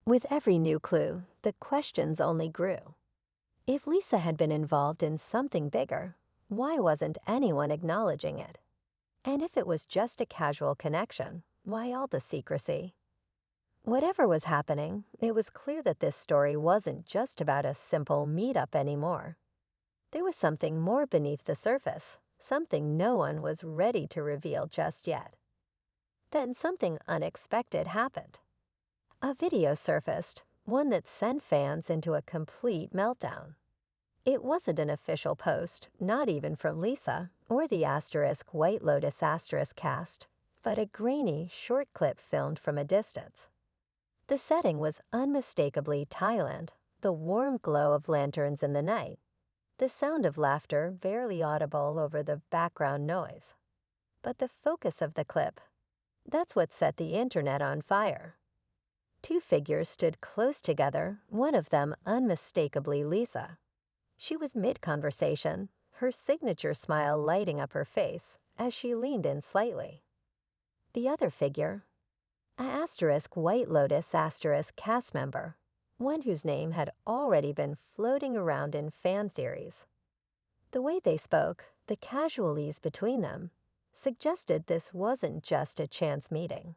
With every new clue, the questions only grew. If Lisa had been involved in something bigger, why wasn't anyone acknowledging it? And if it was just a casual connection, why all the secrecy? Whatever was happening, it was clear that this story wasn't just about a simple meetup anymore. There was something more beneath the surface, something no one was ready to reveal just yet. Then something unexpected happened. A video surfaced, one that sent fans into a complete meltdown. It wasn't an official post, not even from Lisa or the White Lotus cast, but a grainy, short clip filmed from a distance. The setting was unmistakably Thailand, the warm glow of lanterns in the night, the sound of laughter barely audible over the background noise. But the focus of the clip, that's what set the internet on fire. Two figures stood close together, one of them unmistakably Lisa. She was mid-conversation, her signature smile lighting up her face as she leaned in slightly. The other figure, a White Lotus cast member, one whose name had already been floating around in fan theories. The way they spoke, the casual ease between them, suggested this wasn't just a chance meeting.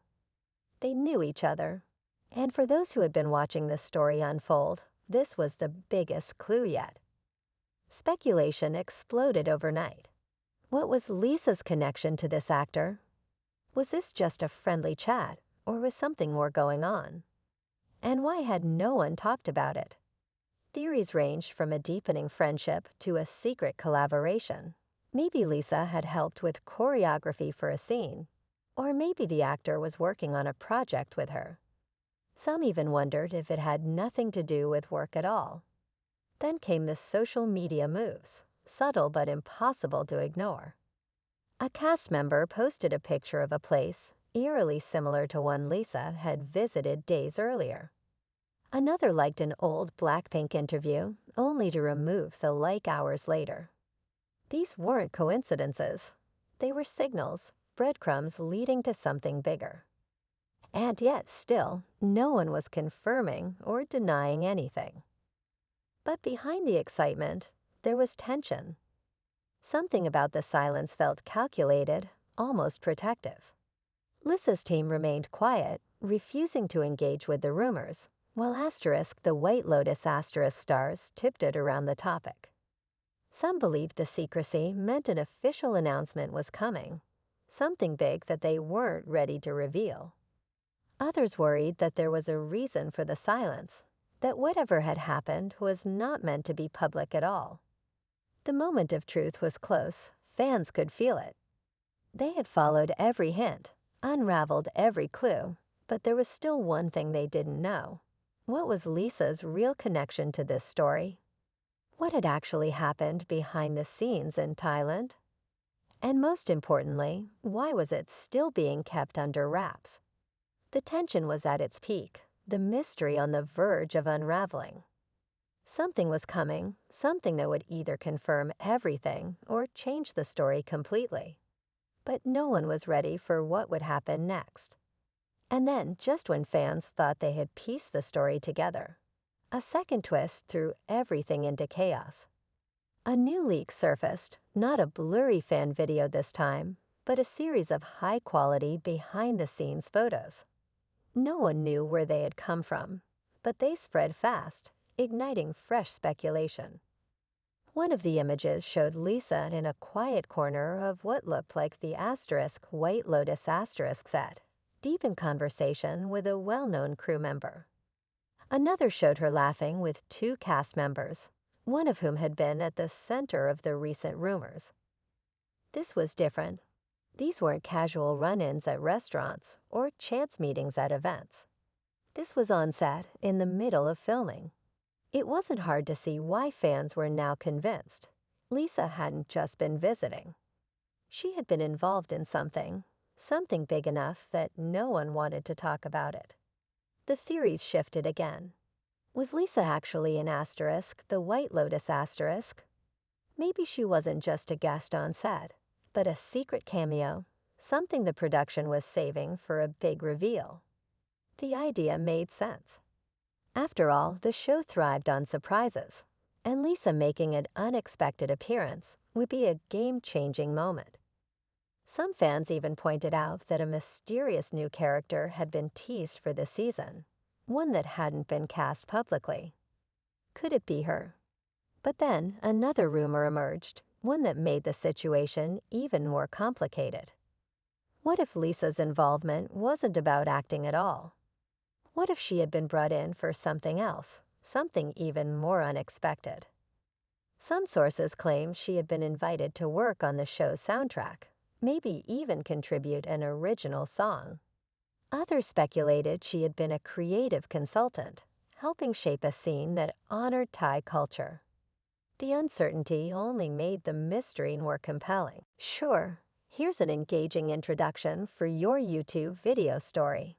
They knew each other, and for those who had been watching this story unfold, this was the biggest clue yet. Speculation exploded overnight. What was Lisa's connection to this actor? Was this just a friendly chat, or was something more going on? And why had no one talked about it? Theories ranged from a deepening friendship to a secret collaboration. Maybe Lisa had helped with choreography for a scene, or maybe the actor was working on a project with her. Some even wondered if it had nothing to do with work at all. Then came the social media moves, subtle but impossible to ignore. A cast member posted a picture of a place eerily similar to one Lisa had visited days earlier. Another liked an old Blackpink interview, only to remove the like hours later. These weren't coincidences. They were signals, breadcrumbs leading to something bigger. And yet still, no one was confirming or denying anything. But behind the excitement, there was tension. Something about the silence felt calculated, almost protective. Lisa's team remained quiet, refusing to engage with the rumors, while the White Lotus stars tiptoed around the topic. Some believed the secrecy meant an official announcement was coming, something big that they weren't ready to reveal. Others worried that there was a reason for the silence, that whatever had happened was not meant to be public at all. The moment of truth was close, fans could feel it. They had followed every hint, unraveled every clue, but there was still one thing they didn't know. What was Lisa's real connection to this story? What had actually happened behind the scenes in Thailand? And most importantly, why was it still being kept under wraps? The tension was at its peak, the mystery on the verge of unraveling. Something was coming, something that would either confirm everything or change the story completely. But no one was ready for what would happen next. And then, just when fans thought they had pieced the story together, a second twist threw everything into chaos. A new leak surfaced, not a blurry fan video this time, but a series of high-quality, behind-the-scenes photos. No one knew where they had come from, but they spread fast, igniting fresh speculation. One of the images showed Lisa in a quiet corner of what looked like the White Lotus set, deep in conversation with a well-known crew member. Another showed her laughing with two cast members, one of whom had been at the center of the recent rumors. This was different. These weren't casual run-ins at restaurants or chance meetings at events. This was on set in the middle of filming. It wasn't hard to see why fans were now convinced. Lisa hadn't just been visiting. She had been involved in something big enough that no one wanted to talk about it. The theories shifted again. Was Lisa actually an the White Lotus Maybe she wasn't just a guest on set, but a secret cameo, something the production was saving for a big reveal. The idea made sense. After all, the show thrived on surprises, and Lisa making an unexpected appearance would be a game-changing moment. Some fans even pointed out that a mysterious new character had been teased for this season, one that hadn't been cast publicly. Could it be her? But then another rumor emerged, one that made the situation even more complicated. What if Lisa's involvement wasn't about acting at all? What if she had been brought in for something else, something even more unexpected? Some sources claim she had been invited to work on the show's soundtrack, maybe even contribute an original song. Others speculated she had been a creative consultant, helping shape a scene that honored Thai culture. The uncertainty only made the mystery more compelling. Sure, here's an engaging introduction for your YouTube video story.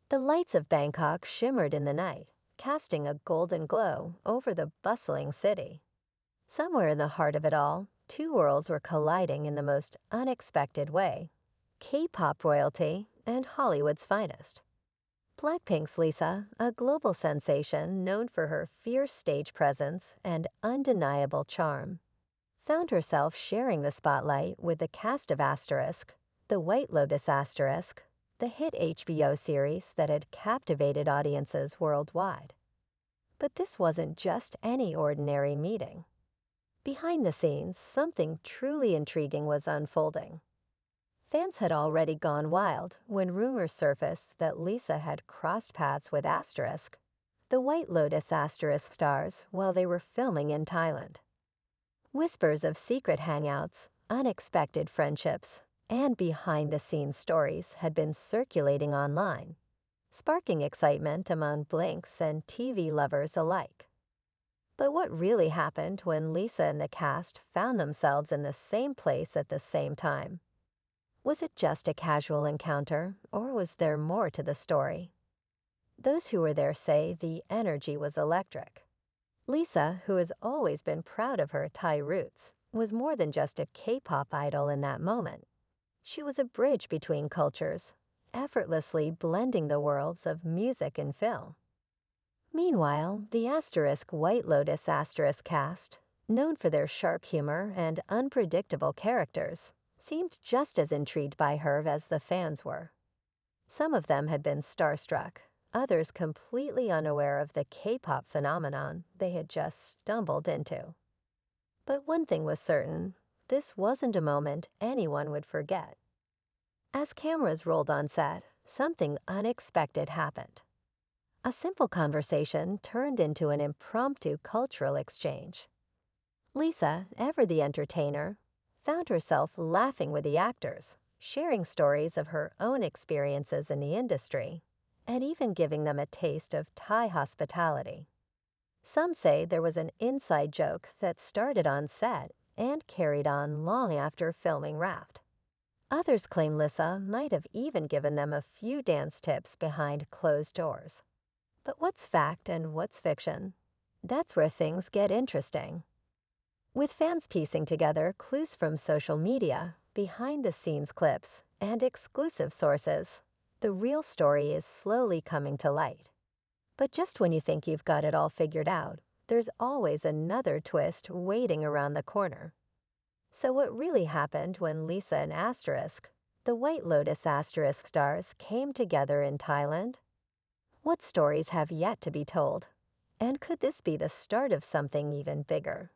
The lights of Bangkok shimmered in the night, casting a golden glow over the bustling city. Somewhere in the heart of it all, two worlds were colliding in the most unexpected way: K-pop royalty and Hollywood's finest. Blackpink's Lisa, a global sensation known for her fierce stage presence and undeniable charm, found herself sharing the spotlight with the cast of Asterisk, the White Lotus Asterisk, the hit HBO series that had captivated audiences worldwide. But this wasn't just any ordinary meeting. Behind the scenes, something truly intriguing was unfolding. Fans had already gone wild when rumors surfaced that Lisa had crossed paths with Asterisk, the White Lotus Asterisk stars, while they were filming in Thailand. Whispers of secret hangouts, unexpected friendships, and behind-the-scenes stories had been circulating online, sparking excitement among Blinks and TV lovers alike. But what really happened when Lisa and the cast found themselves in the same place at the same time? Was it just a casual encounter, or was there more to the story? Those who were there say the energy was electric. Lisa, who has always been proud of her Thai roots, was more than just a K-pop idol in that moment. She was a bridge between cultures, effortlessly blending the worlds of music and film. Meanwhile, the Asterisk White Lotus Asterisk cast, known for their sharp humor and unpredictable characters, seemed just as intrigued by her as the fans were. Some of them had been starstruck, others completely unaware of the K-pop phenomenon they had just stumbled into. But one thing was certain: this wasn't a moment anyone would forget. As cameras rolled on set, something unexpected happened. A simple conversation turned into an impromptu cultural exchange. Lisa, ever the entertainer, found herself laughing with the actors, sharing stories of her own experiences in the industry, and even giving them a taste of Thai hospitality. Some say there was an inside joke that started on set and carried on long after filming wrapped. Others claim Lisa might have even given them a few dance tips behind closed doors. But what's fact and what's fiction? That's where things get interesting. With fans piecing together clues from social media, behind-the-scenes clips, and exclusive sources, the real story is slowly coming to light. But just when you think you've got it all figured out, there's always another twist waiting around the corner. So what really happened when Lisa and Asterisk, the White Lotus Asterisk stars, came together in Thailand? What stories have yet to be told? And could this be the start of something even bigger?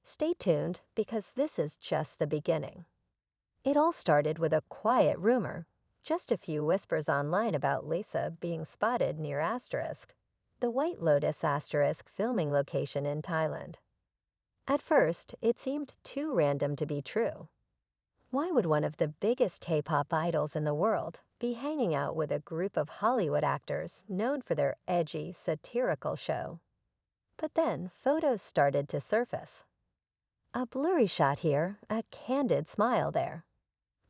Stay tuned, because this is just the beginning. It all started with a quiet rumor, just a few whispers online about Lisa being spotted near Asterisk, the White Lotus Asterisk filming location in Thailand. At first, it seemed too random to be true. Why would one of the biggest K-pop idols in the world be hanging out with a group of Hollywood actors known for their edgy, satirical show? But then photos started to surface. A blurry shot here, a candid smile there.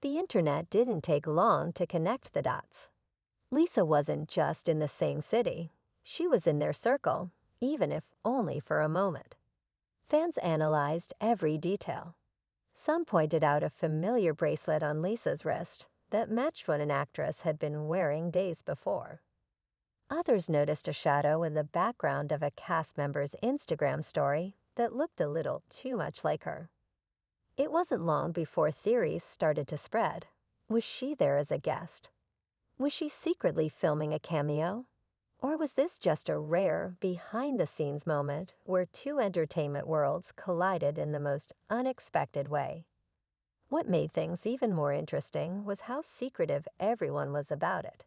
The internet didn't take long to connect the dots. Lisa wasn't just in the same city. She was in their circle, even if only for a moment. Fans analyzed every detail. Some pointed out a familiar bracelet on Lisa's wrist that matched what an actress had been wearing days before. Others noticed a shadow in the background of a cast member's Instagram story that looked a little too much like her. It wasn't long before theories started to spread. Was she there as a guest? Was she secretly filming a cameo? Or was this just a rare, behind-the-scenes moment where two entertainment worlds collided in the most unexpected way? What made things even more interesting was how secretive everyone was about it.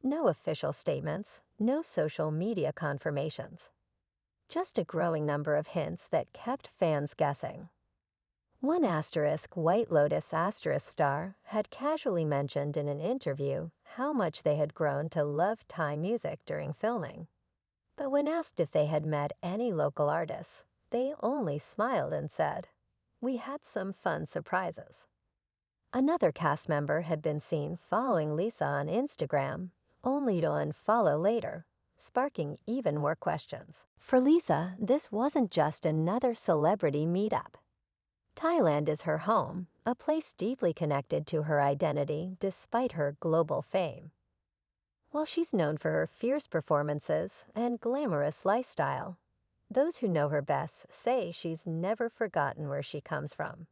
No official statements, no social media confirmations. Just a growing number of hints that kept fans guessing. One White Lotus star had casually mentioned in an interview how much they had grown to love Thai music during filming. But when asked if they had met any local artists, they only smiled and said, "We had some fun surprises." Another cast member had been seen following Lisa on Instagram, only to unfollow later, sparking even more questions. For Lisa, this wasn't just another celebrity meetup. Thailand is her home, a place deeply connected to her identity despite her global fame. While she's known for her fierce performances and glamorous lifestyle, those who know her best say she's never forgotten where she comes from.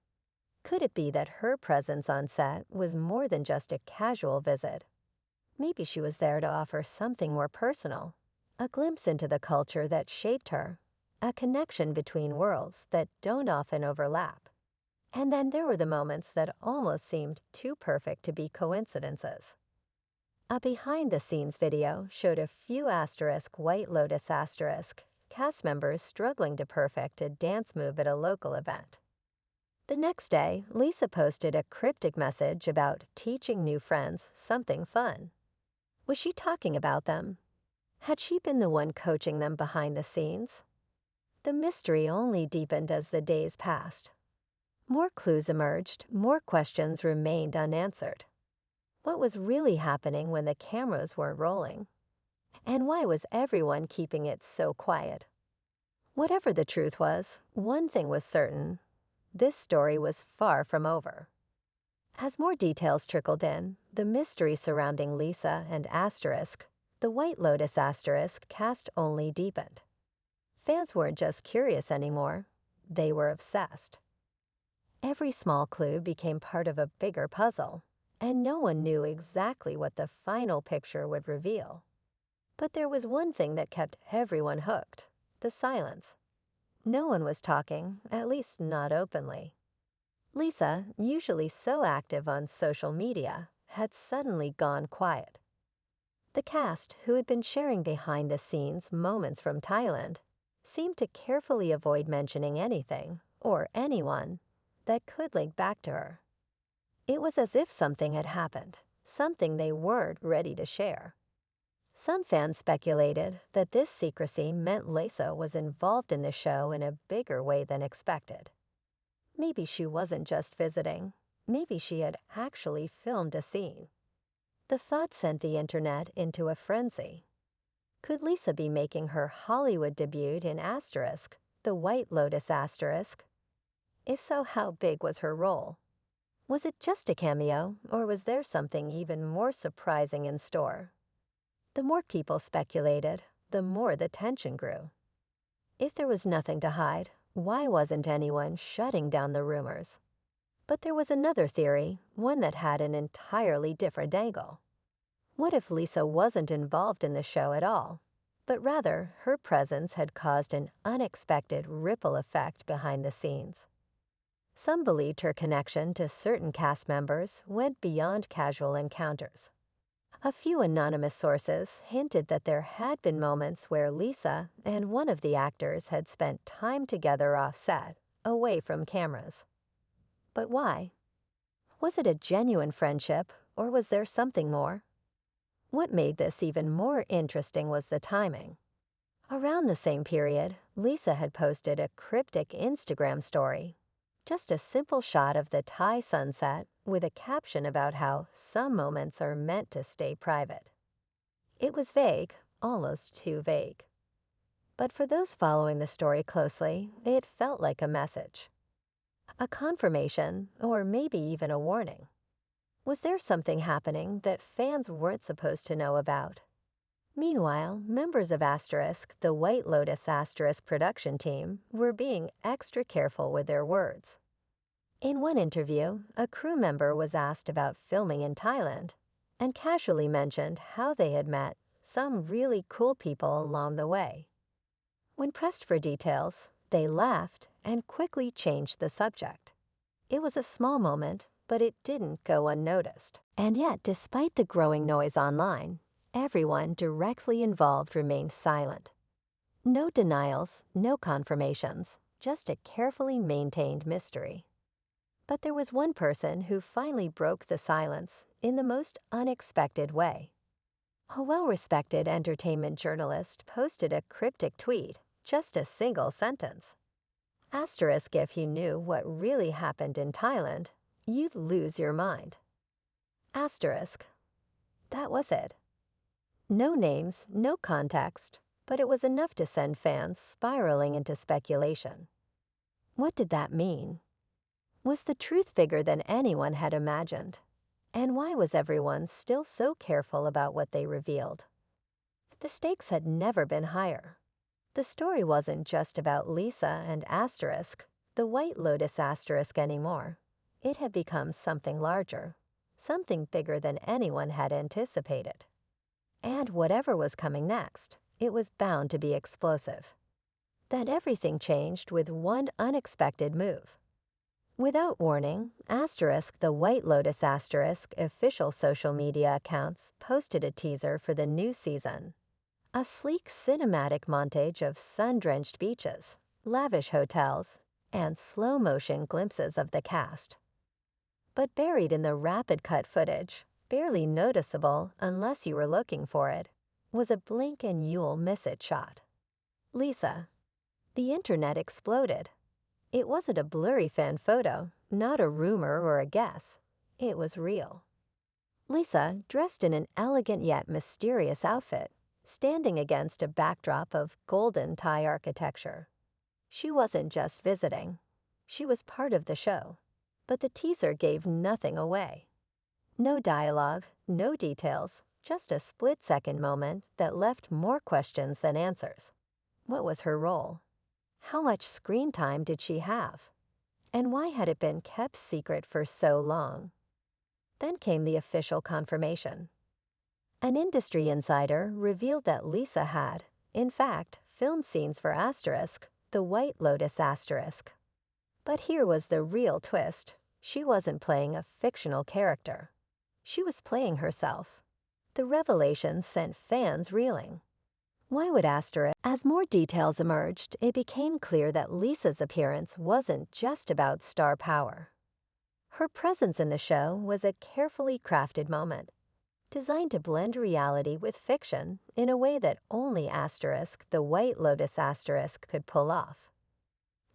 Could it be that her presence on set was more than just a casual visit? Maybe she was there to offer something more personal, a glimpse into the culture that shaped her, a connection between worlds that don't often overlap. And then there were the moments that almost seemed too perfect to be coincidences. A behind-the-scenes video showed a few White Lotus cast members struggling to perfect a dance move at a local event. The next day, Lisa posted a cryptic message about teaching new friends something fun. Was she talking about them? Had she been the one coaching them behind the scenes? The mystery only deepened as the days passed. More clues emerged, more questions remained unanswered. What was really happening when the cameras weren't rolling? And why was everyone keeping it so quiet? Whatever the truth was, one thing was certain: this story was far from over. As more details trickled in, the mystery surrounding Lisa and the White Lotus cast only deepened. Fans weren't just curious anymore, they were obsessed. Every small clue became part of a bigger puzzle, and no one knew exactly what the final picture would reveal. But there was one thing that kept everyone hooked: the silence. No one was talking, at least not openly. Lisa, usually so active on social media, had suddenly gone quiet. The cast, who had been sharing behind-the-scenes moments from Thailand, seemed to carefully avoid mentioning anything, or anyone, that could link back to her. It was as if something had happened, something they weren't ready to share. Some fans speculated that this secrecy meant Lisa was involved in the show in a bigger way than expected. Maybe she wasn't just visiting. Maybe she had actually filmed a scene. The thought sent the internet into a frenzy. Could Lisa be making her Hollywood debut in the White Lotus If so, how big was her role? Was it just a cameo, or was there something even more surprising in store? The more people speculated, the more the tension grew. If there was nothing to hide, why wasn't anyone shutting down the rumors? But there was another theory, one that had an entirely different angle. What if Lisa wasn't involved in the show at all, but rather her presence had caused an unexpected ripple effect behind the scenes? Some believed her connection to certain cast members went beyond casual encounters. A few anonymous sources hinted that there had been moments where Lisa and one of the actors had spent time together off-set, away from cameras. But why? Was it a genuine friendship, or was there something more? What made this even more interesting was the timing. Around the same period, Lisa had posted a cryptic Instagram story. Just a simple shot of the Thai sunset with a caption about how some moments are meant to stay private. It was vague, almost too vague. But for those following the story closely, it felt like a message. A confirmation, or maybe even a warning. Was there something happening that fans weren't supposed to know about? Meanwhile, members of Asterisk, the White Lotus Asterisk production team, were being extra careful with their words. In one interview, a crew member was asked about filming in Thailand and casually mentioned how they had met some really cool people along the way. When pressed for details, they laughed and quickly changed the subject. It was a small moment, but it didn't go unnoticed. And yet, despite the growing noise online, everyone directly involved remained silent. No denials, no confirmations, just a carefully maintained mystery. But there was one person who finally broke the silence in the most unexpected way. A well-respected entertainment journalist posted a cryptic tweet, just a single sentence. Asterisk, if you knew what really happened in Thailand, you'd lose your mind. Asterisk. That was it. No names, no context, but it was enough to send fans spiraling into speculation. What did that mean? Was the truth bigger than anyone had imagined? And why was everyone still so careful about what they revealed? The stakes had never been higher. The story wasn't just about Lisa and Asterisk, the White Lotus Asterisk anymore. It had become something larger, something bigger than anyone had anticipated. And whatever was coming next, it was bound to be explosive. Then everything changed with one unexpected move. Without warning, Asterisk, the White Lotus Asterisk official social media accounts posted a teaser for the new season. A sleek cinematic montage of sun-drenched beaches, lavish hotels, and slow-motion glimpses of the cast. But buried in the rapid-cut footage, barely noticeable unless you were looking for it, was a blink and you'll miss it shot. Lisa. The internet exploded. It wasn't a blurry fan photo, not a rumor or a guess. It was real. Lisa, dressed in an elegant yet mysterious outfit, standing against a backdrop of golden Thai architecture. She wasn't just visiting. She was part of the show. But the teaser gave nothing away. No dialogue, no details, just a split-second moment that left more questions than answers. What was her role? How much screen time did she have? And why had it been kept secret for so long? Then came the official confirmation. An industry insider revealed that Lisa had, in fact, filmed scenes for Asterisk, the White Lotus Asterisk. But here was the real twist. She wasn't playing a fictional character. She was playing herself. The revelation sent fans reeling. Why would Asterisk? As more details emerged, it became clear that Lisa's appearance wasn't just about star power. Her presence in the show was a carefully crafted moment, designed to blend reality with fiction in a way that only Asterisk, the White Lotus Asterisk, could pull off.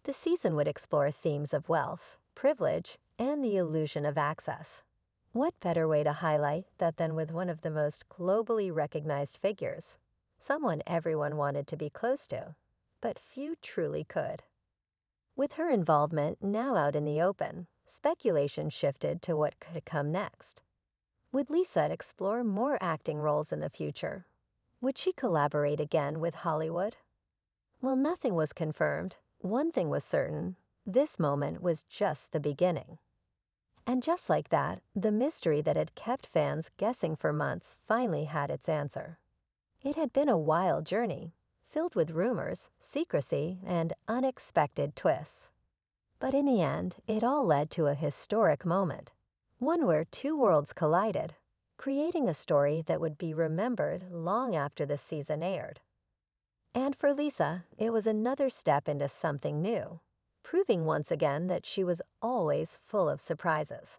The season would explore themes of wealth, privilege, and the illusion of access. What better way to highlight that than with one of the most globally recognized figures, someone everyone wanted to be close to, but few truly could. With her involvement now out in the open, speculation shifted to what could come next. Would Lisa explore more acting roles in the future? Would she collaborate again with Hollywood? While nothing was confirmed, one thing was certain: this moment was just the beginning. And just like that, the mystery that had kept fans guessing for months finally had its answer. It had been a wild journey, filled with rumors, secrecy, and unexpected twists. But in the end, it all led to a historic moment, one where two worlds collided, creating a story that would be remembered long after the season aired. And for Lisa, it was another step into something new, proving once again that she was always full of surprises.